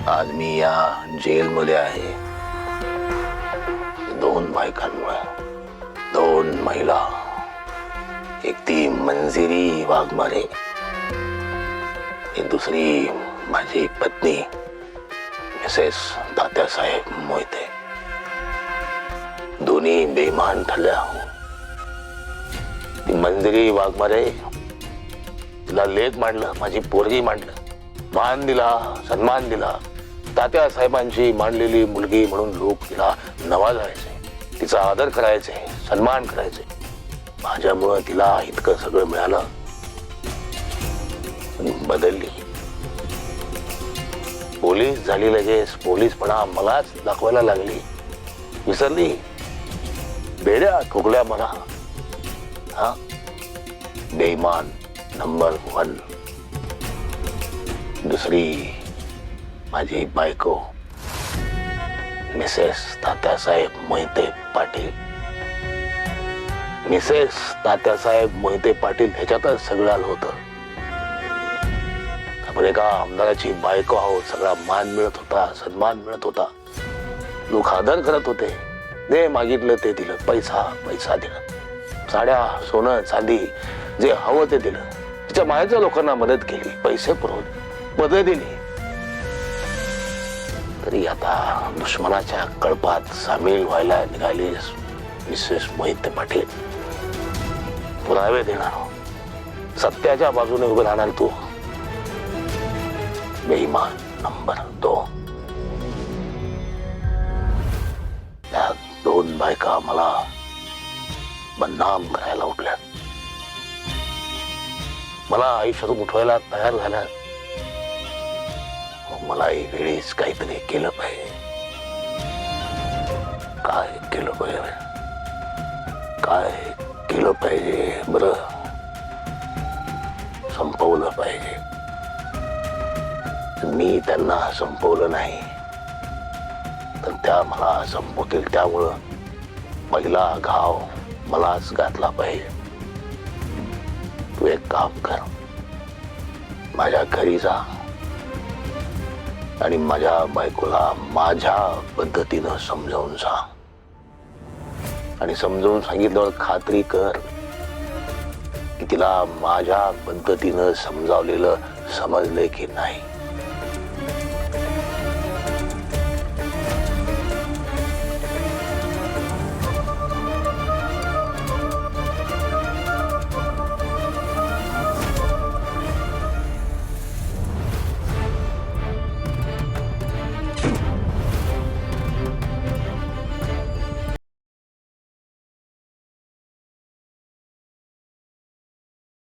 आज मी या जेलमध्ये आहे दोन बायकांमुळे, दोन महिला, एक ती मंजिरी वाघमारे, एक दुसरी माझी पत्नी मिसेस तात्यासाहेब मोहिते. दोन्ही बेईमान ठरल्या. ती मंजिरी वाघमारे, तिला लेख मांडलं, माझी पोरगी मांडलं, मान दिला, सन्मान दिला. तात्या साहेबांची मांडलेली मुलगी म्हणून लोक तिला नवाजायचे, तिचा आदर करायचे, सन्मान करायचे. माझ्यामुळे तिला इतकं सगळं मिळालं. बदलली, पोलीस झाली, लगेच पोलीसपणा मलाच दाखवायला लागली. विसरली, बेड्या ठोकल्या मला. हा, बेईमान नंबर 1. दुसरी माझी बायको मिसेस तात्यासाहेब मोहिते पाटील. मिसेस तात्यासाहेब मोहिते पाटील ह्याच्यातच सगळं आलं होतं. आपण एका आमदाराची बायको आहोत, सगळा मान मिळत होता, सन्मान मिळत होता, लोक आदर करत होते. दे मागितलं ते दिलं, पैसा पैसा दिला, साड्या, सोनं, चांदी, जे हवं ते दिलं. तिच्या मायाच्या लोकांना मदत केली, पैसे पुरवले, पदं दिली. तरी आता दुश्मनाच्या कळपात सामील व्हायला निघाली मिसेस मोहिते पाटील. पुरावे देणार, सत्याच्या बाजूने उभं राहणार तू. बेईमान नंबर 2. त्या दोन बायका मला बदनाम करायला उठल्या, मला आयुष्यातून उठवायला तयार झाल्या. मला वेळीच काहीतरी केलं पाहिजे. काय केलं पाहिजे, काय केलं पाहिजे? बरं, संपवलं पाहिजे. मी त्यांना संपवलं नाही तर त्या मला संपवतील. त्यामुळं पहिला घाव मलाच घातला पाहिजे. तू एक काम कर, माझ्या घरी जा आणि माझ्या बायकोला माझ्या पद्धतीनं समजावून सांग. आणि समजावून सांगितल्यावर खात्री कर की तिला माझ्या पद्धतीनं समजावलेलं समजले की नाही.